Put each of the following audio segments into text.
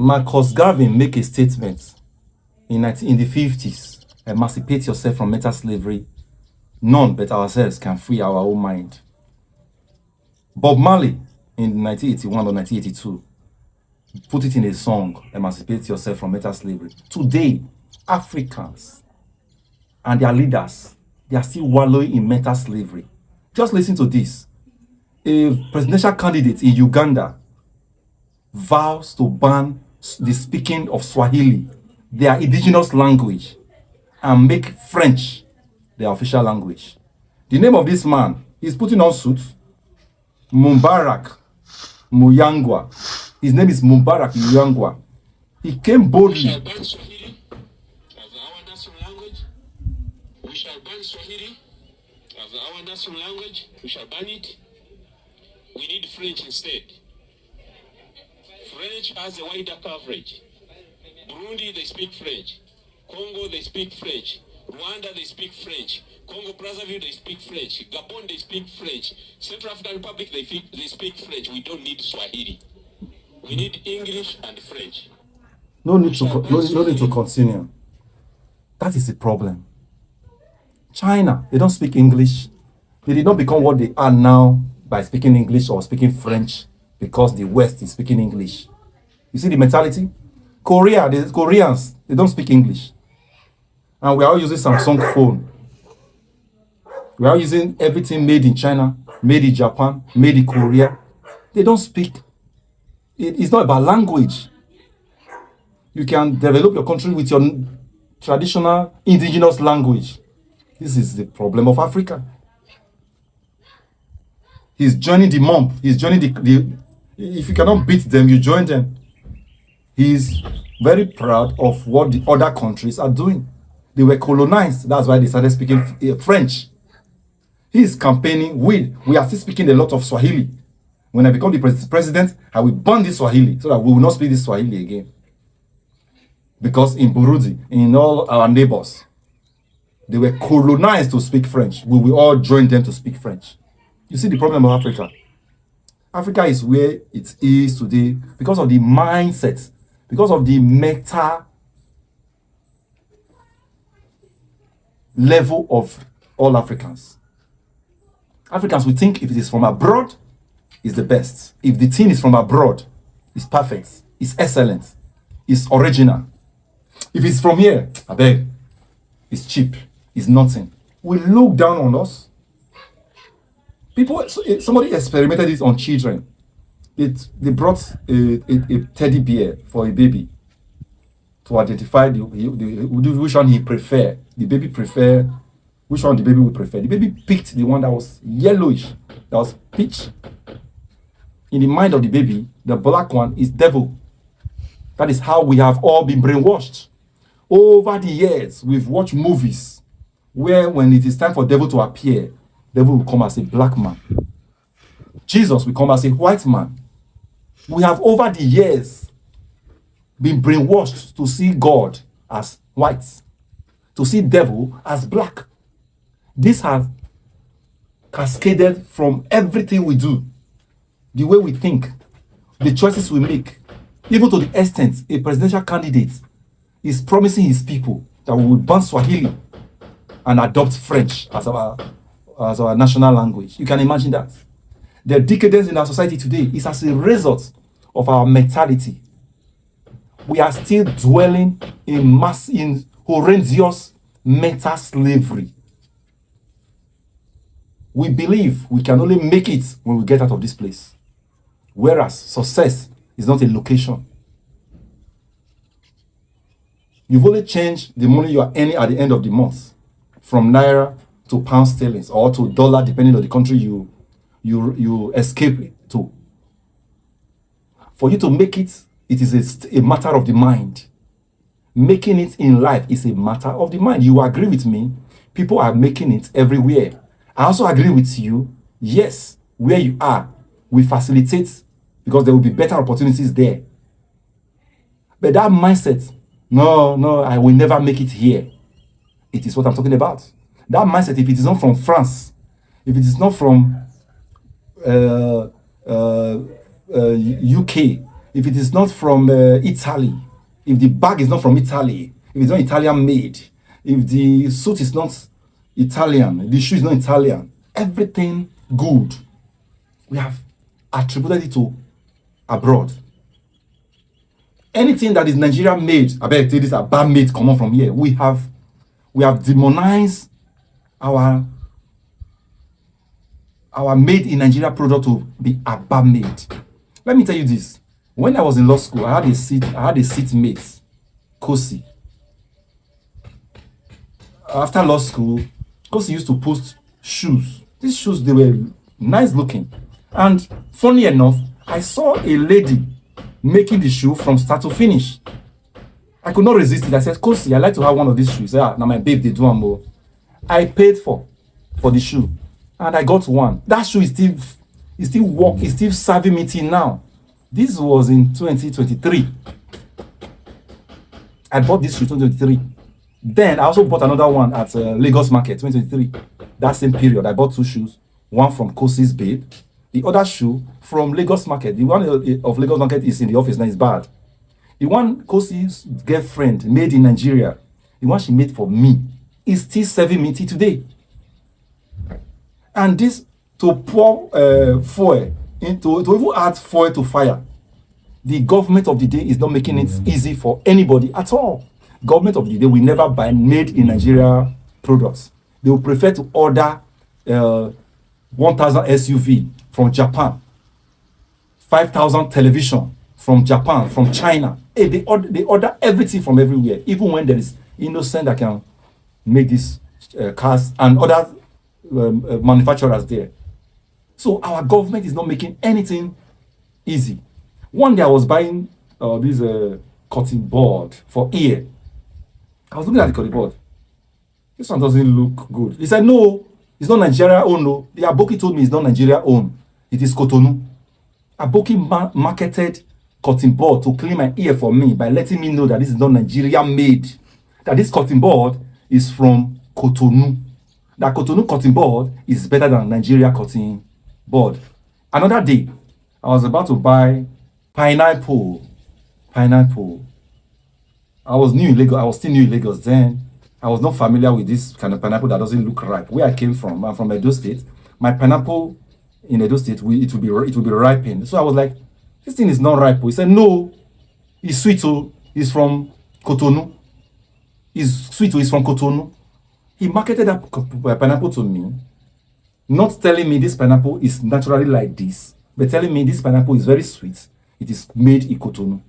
Marcus Garvey make a statement in the 50s, emancipate yourself from mental slavery. None but ourselves can free our own mind. Bob Marley in 1981 or 1982 put it in a song, emancipate yourself from mental slavery. Today, Africans and their leaders, they are still wallowing in mental slavery. Just listen to this. A presidential candidate in Uganda vows to ban the speaking of Swahili, their indigenous language, and make French their official language. The name of this man is putting on suit, Mubarak Muyangwa. His name is Mubarak Muyangwa. He came boldly. We shall ban Swahili as our national language. We shall ban Swahili as our national language. We shall ban it. We need French instead. French has a wider coverage. Burundi, they speak French. Congo, they speak French. Rwanda, they speak French. Congo Brazzaville, they speak French. Gabon, they speak French. Central African Republic, they speak French. We don't need Swahili. We need English and French. No need to continue. That is the problem. China, they don't speak English. They did not become what they are now by speaking English or speaking French because the West is speaking English. You see the mentality? Korea, the Koreans, they don't speak English. And we are all using Samsung phone. We are using everything made in China, made in Japan, made in Korea. They don't speak. It's not about language. You can develop your country with your traditional indigenous language. This is the problem of Africa. He's joining the mob. He's joining the if you cannot beat them, you join them. He's very proud of what the other countries are doing. They were colonized. That's why they started speaking French. He's campaigning. We are still speaking a lot of Swahili. When I become the president, I will ban this Swahili so that we will not speak this Swahili again. Because in Burundi, in all our neighbors, they were colonized to speak French. We will all join them to speak French. You see the problem of Africa. Africa is where it is today because of the mindset, because of the meta level of all Africans. Africans, we think if it is from abroad, it's the best. If the thing is from abroad, it's perfect, it's excellent, it's original. If it's from here, I beg, it's cheap, it's nothing. We look down on us. People, somebody experimented this on children. They brought a teddy bear for a baby to identify which one he prefer. The baby prefer which one the baby would prefer. The baby picked the one that was yellowish, that was peach. In the mind of the baby, the black one is devil. That is how we have all been brainwashed. Over the years, we've watched movies where when it is time for devil to appear, devil will come as a black man. Jesus will come as a white man. We have over the years been brainwashed to see God as white, to see devil as black. This has cascaded from everything we do, the way we think, the choices we make, even to the extent a presidential candidate is promising his people that we will ban Swahili and adopt French as our national language. You can imagine that. The decadence in our society today is as a result of our mentality. We are still dwelling in horrendous mental slavery. We believe we can only make it when we get out of this place. Whereas success is not a location. You've only changed the money you are earning at the end of the month from naira to pound sterling or to dollar, depending on the country you escape to. For you to make it, it is a matter of the mind. Making it in life is a matter of the mind. You agree with me? People are making it everywhere. I also agree with you. Yes, where you are, we facilitate because there will be better opportunities there. But that mindset, no, I will never make it here. It is what I'm talking about. That mindset, if it is not from France, if it is not from UK, if it is not from Italy, if the bag is not from Italy, if it's not Italian made, if the suit is not Italian, the shoe is not Italian, everything good, we have attributed it to abroad. Anything that is Nigeria made, I bet this are bad made come on from here. We have demonized our made in Nigeria product to be abba made. Let me tell you this. When I was in law school, I had a seatmate, Kosi. After law school, Kosi used to post shoes. These shoes, they were nice looking. And funny enough, I saw a lady making the shoe from start to finish. I could not resist it. I said, Kosi, I'd like to have one of these shoes. Yeah, now my babe, they do them more. I paid for the shoe. And I got one. That shoe is still serving me till now. This was in 2023. I bought this shoe 2023. Then I also bought another one at Lagos Market 2023. That same period, I bought two shoes. One from Kosi's babe. The other shoe from Lagos Market. The one of Lagos Market is in the office now, it's bad. The one Kosi's girlfriend made in Nigeria, the one she made for me, is still serving me till today. And this, to pour fuel, to even add fuel to fire, the government of the day is not making it easy for anybody at all. Government of the day will never buy made in Nigeria products. They will prefer to order 1,000 SUV from Japan, 5,000 television from Japan, from China. Hey, they order everything from everywhere, even when there is innocent that can make these cars and other manufacturers there. So our government is not making anything easy. One day I was buying this cutting board for ear. I was looking at the cutting board. This one doesn't look good. He said, no, it's not Nigeria owned. No. The Aboki told me it's not Nigeria owned. It is Cotonou. Aboki marketed cutting board to clean my ear for me by letting me know that this is not Nigeria made. That this cutting board is from Cotonou. That Cotonou cutting board is better than Nigeria cutting board. Another day, I was about to buy pineapple. I was new in Lagos. I was still new in Lagos then. I was not familiar with this kind of pineapple that doesn't look ripe. Where I came from, I'm from Edo State. My pineapple in Edo State, it will be ripened. So I was like, this thing is not ripe. He said, no, it's sweet. It's from Cotonou. It's sweet. It's from Cotonou. He marketed that pineapple to me, not telling me this pineapple is naturally like this, but telling me this pineapple is very sweet. It is made in Cotonou.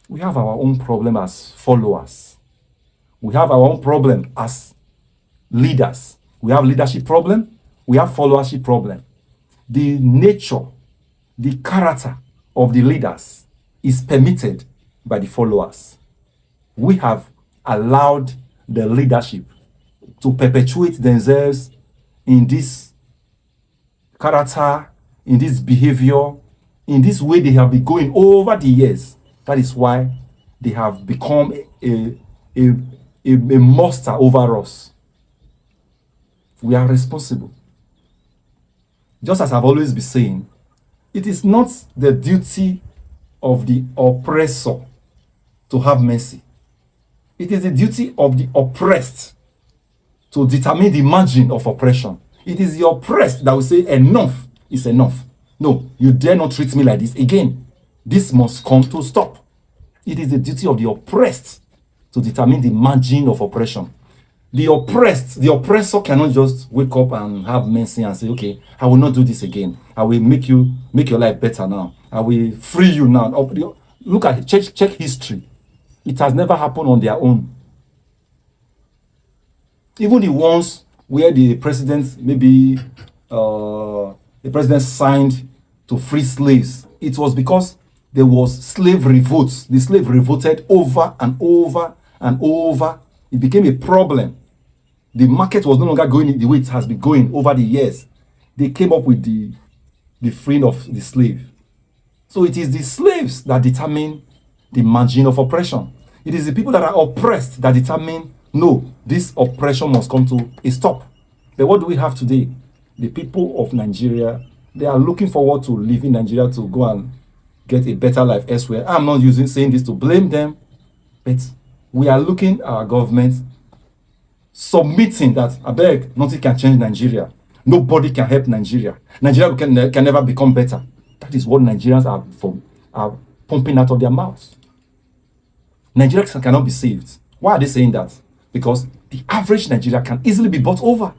We have our own problem as followers. We have our own problem as leaders. We have leadership problem. We have followership problem. The nature, the character of the leaders is permitted by the followers. We have allowed the leadership to perpetuate themselves in this character, in this behavior, in this way they have been going over the years. That is why they have become a monster over us. We are responsible. Just as I've always been saying, it is not the duty of the oppressor to have mercy. It is the duty of the oppressed to determine the margin of oppression. It is the oppressed that will say enough is enough. No, you dare not treat me like this again. This must come to stop. It is the duty of the oppressed to determine the margin of oppression. The oppressor cannot just wake up and have mercy and say, okay, I will not do this again. I will make your life better now. I will free you now. Look at it, check history. It has never happened on their own. Even the ones where the president, maybe the president signed to free slaves, it was because there was slave revolts. The slave revolted over and over and over. It became a problem. The market was no longer going the way it has been going over the years. They came up with the freeing of the slave. So it is the slaves that determine the margin of oppression. It is the people that are oppressed that determine, no, this oppression must come to a stop. But what do we have today? The people of Nigeria They are looking forward to leaving Nigeria to go and get a better life elsewhere. I'm not saying this to blame them, but we are looking at our government submitting that, I beg, nothing can change Nigeria. Nobody can help Nigeria. Nigeria can never become better. That is what Nigerians are pumping out of their mouths. Nigeria cannot be saved. Why are they saying that? Because the average Nigeria can easily be bought over.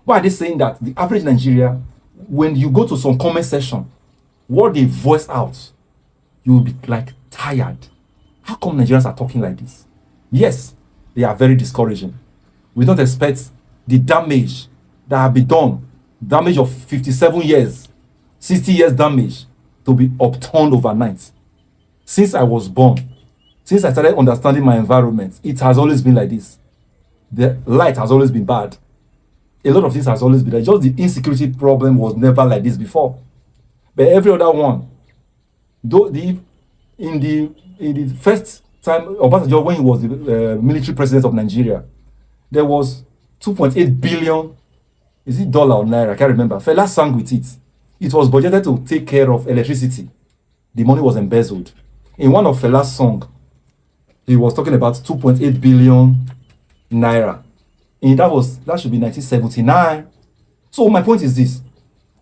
Why are they saying that? The average Nigeria, when you go to some comment section, what they voice out, you will be like tired. How come Nigerians are talking like this? Yes, they are very discouraging. We don't expect the damage that have been done, damage of 57 years, 60 years damage, to be upturned overnight. Since I was born, since I started understanding my environment, it has always been like this. The light has always been bad. A lot of things has always been there. Just the insecurity problem was never like this before. But every other one, though in the first time Obasanjo, when he was the military president of Nigeria, there was 2.8 billion, is it dollar or naira? I can't remember. Fela sang with it. It was budgeted to take care of electricity. The money was embezzled. In one of Fela's songs, he was talking about 2.8 billion naira. And that should be 1979. So my point is this: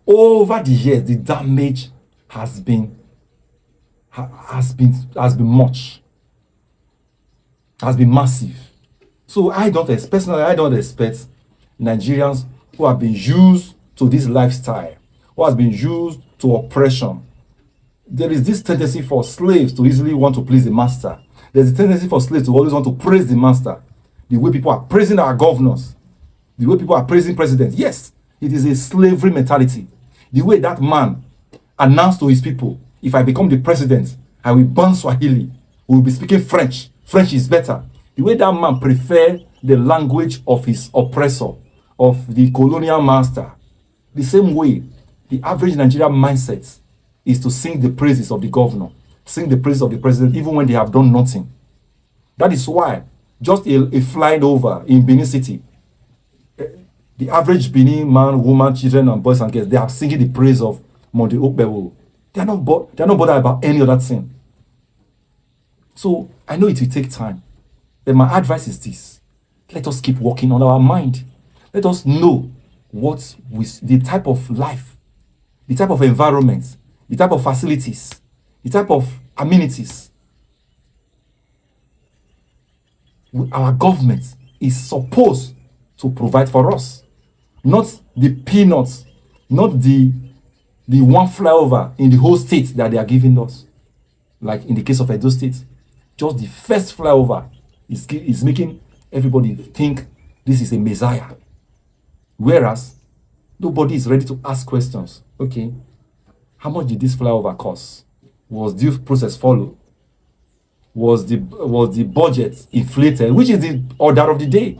over the years, the damage has been much, has been massive. So personally, I don't expect Nigerians who have been used to this lifestyle, who has been used to oppression. There is this tendency for slaves to easily want to please the master. There's a tendency for slaves to always want to praise the master. The way people are praising our governors, the way people are praising presidents. Yes, it is a slavery mentality. The way that man announced to his people, if I become the president, I will burn Swahili. We will be speaking French. French is better. The way that man preferred the language of his oppressor, of the colonial master. The same way, the average Nigerian mindset is to sing the praises of the governor, sing the praises of the president, even when they have done nothing. That is why, just a flying over in Benin City, the average Benin man, woman, children, and boys and girls, they are singing the praise of Monday Okbewo. They are not bothered about any other thing. So I know it will take time. But my advice is this: let us keep working on our mind. Let us know the type of life, the type of environment, the type of facilities, the type of amenities our government is supposed to provide for us. Not the peanuts, not the one flyover in the whole state that they are giving us. Like in the case of Edo State, just the first flyover is making everybody think this is a messiah. Whereas nobody is ready to ask questions. Okay, how much did this flyover cost? Was due process followed? Was the budget inflated? Which is the order of the day.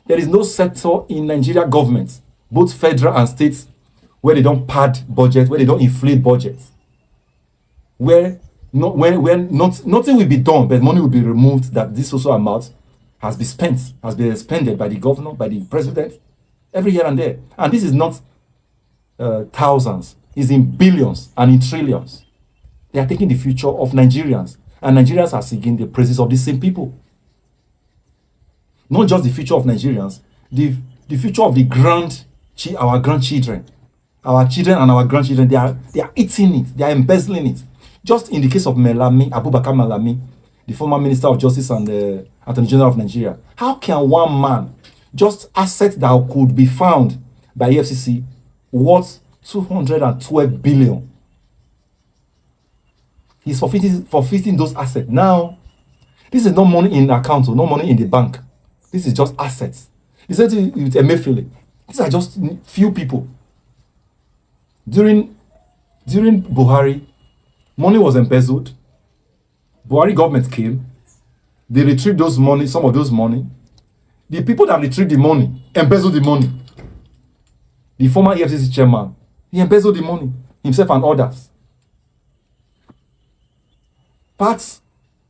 There is no sector in Nigeria government, both federal and states, where they don't pad budget, where they don't inflate budget, where nothing will be done, but money will be removed that this social amount has been expended by the governor, by the president, every here and there. And this is not thousands, it's in billions and in trillions. They are taking the future of Nigerians, and Nigerians are singing the praises of these same people. Not just the future of Nigerians, the future of our grandchildren. Our children and our grandchildren, they are eating it, they are embezzling it. Just in the case of Abubakar Malami, the former Minister of Justice and the Attorney General of Nigeria, how can one man, just assets that could be found by EFCC, worth 212 billion? He's forfeiting those assets. Now, this is not money in account, or no money in the bank. This is just assets. He said with Emefiele, these are just few people. During Buhari, money was embezzled. Buhari government came. They retrieved those money, some of those money. The people that retrieved the money embezzled the money. The former EFCC chairman, he embezzled the money, himself and others. Parts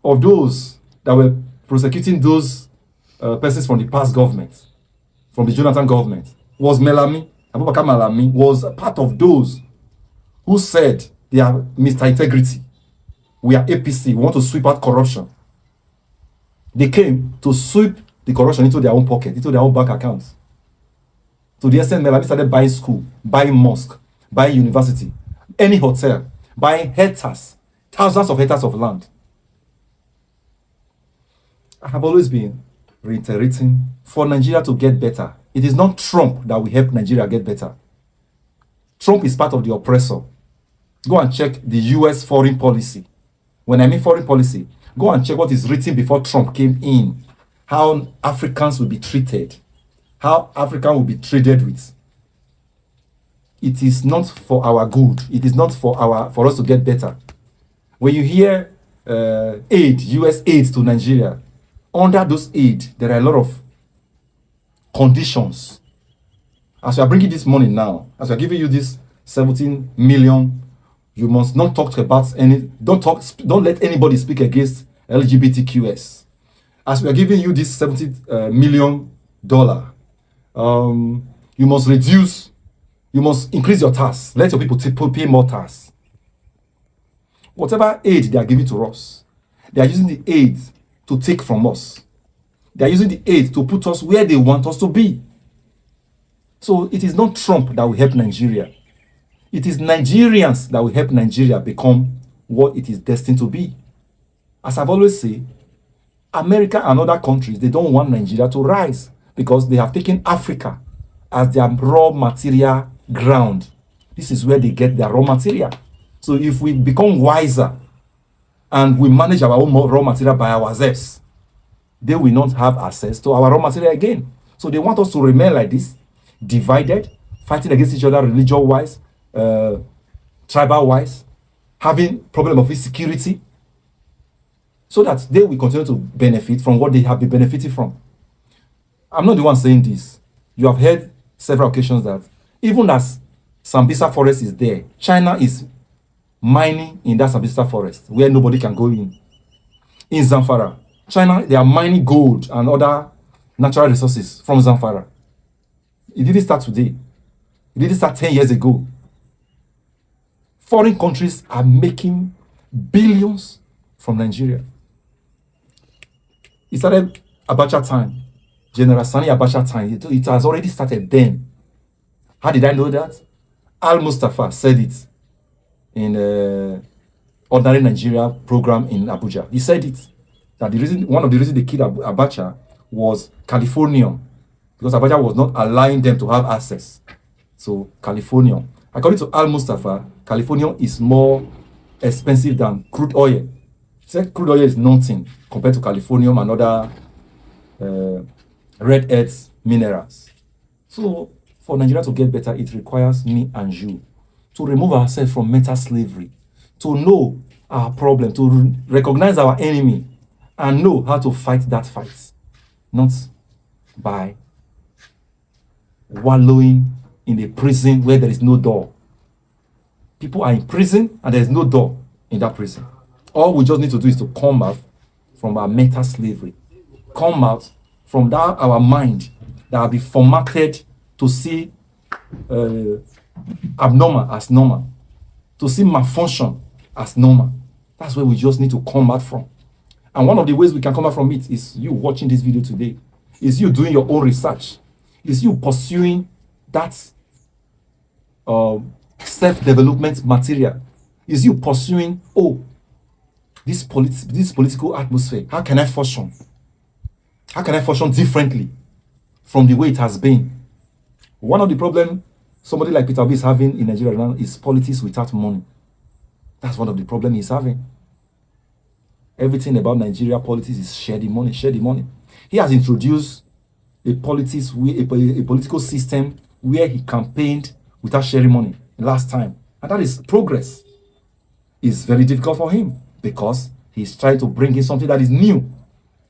of those that were prosecuting those persons from the past government, from the Jonathan government, was Melami Abubakar Malami, was a part of those who said they are Mr. Integrity. We are APC. We want to sweep out corruption. They came to sweep the corruption into their own pocket, into their own bank accounts. To the extent Malami started buying school, buying mosque, buying university, any hotel, buying hectares, thousands of hectares of land. I have always been reiterating, for Nigeria to get better, it is not Trump that will help Nigeria get better. Trump is part of the oppressor. Go and check the US foreign policy. When I mean foreign policy, go and check what is written before Trump came in. How Africans will be treated. How Africa will be traded with. It is not for our good. It is not for us to get better. When you hear aid, US aid to Nigeria, under those aid, there are a lot of conditions. As we are bringing this money now, as we are giving you this 17 million, you must not talk about don't let anybody speak against LGBTQS. As we are giving you this $70 million, you must increase your tax. Let your people pay more tax. Whatever aid they are giving to us, they are using the aid to take from us. They are using the aid to put us where they want us to be. So it is not Trump that will help Nigeria. It is Nigerians that will help Nigeria become what it is destined to be. As I've always said, America and other countries, they don't want Nigeria to rise because they have taken Africa as their raw material ground. This is where they get their raw material. So if we become wiser and we manage our own raw material by ourselves, they will not have access to our raw material again. So they want us to remain like this, divided, fighting against each other religion-wise, tribal-wise, having problem of insecurity, so that they will continue to benefit from what they have been benefiting from. I'm not the one saying this. You have heard several occasions that even as Sambisa forest is there, China is mining in that Sambisa forest where nobody can go in. In Zamfara, China, they are mining gold and other natural resources from Zamfara. It didn't start today. It didn't start 10 years ago. Foreign countries are making billions from Nigeria. It started Abacha time. General Sani Abacha time. It has already started then. How did I know that? Al Mustafa said it in Ordinary Nigeria program in Abuja. He said it. That one of the reasons they killed Abacha was Californium. Because Abacha was not allowing them to have access. So, Californium. According to Al Mustafa, Californium is more expensive than crude oil. He said crude oil is nothing compared to Californium and other red earth minerals. So, for Nigeria to get better, it requires me and you to remove ourselves from mental slavery, to know our problem, to recognize our enemy, and know how to fight that fight. Not by wallowing in a prison where there is no door. People are in prison and there is no door in that prison. All we just need to do is to come out from our mental slavery. Come out from that our mind that will be formatted to see abnormal as normal, to see malfunction as normal. That's where we just need to come out from. And one of the ways we can come out from it is you watching this video today, is you doing your own research, is you pursuing that self-development material, is you pursuing, this political atmosphere, how can I function? How can I function differently from the way it has been? One of the problems somebody like Peter Obi is having in Nigeria now is politics without money. That's one of the problems he's having. Everything about Nigeria politics is share the money, share the money. He has introduced a political system where he campaigned without sharing money last time. And that is progress. It's very difficult for him because he's trying to bring in something that is new.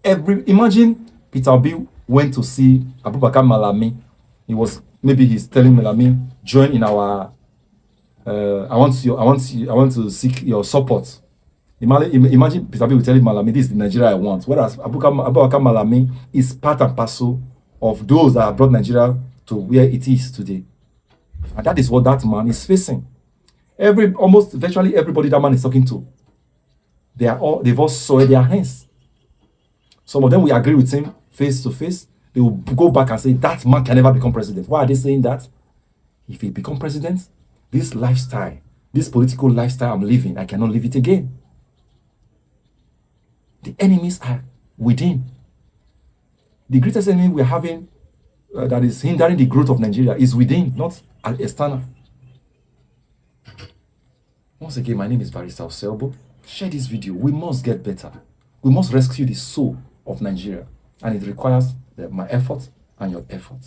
Imagine Peter Obi went to see Abubakar Malami. Maybe he's telling Malami, join in our I want to seek your support. Imagine Peter Obi will tell Malami, this is the Nigeria I want. Whereas Abubakar Malami is part and parcel of those that have brought Nigeria to where it is today. And that is what that man is facing. Almost virtually everybody that man is talking to, they've all soiled their hands. Some of them will agree with him face to face. They will go back and say that man can never become president. Why are they saying that? If he become president, this lifestyle, this political lifestyle I'm living, I cannot live it again. The enemies are within. The greatest enemy we're having that is hindering the growth of Nigeria is within, not external. Once again, my name is Barrister Oselbo. Share this video. We must get better. We must rescue the soul of Nigeria. And it requires my effort and your efforts.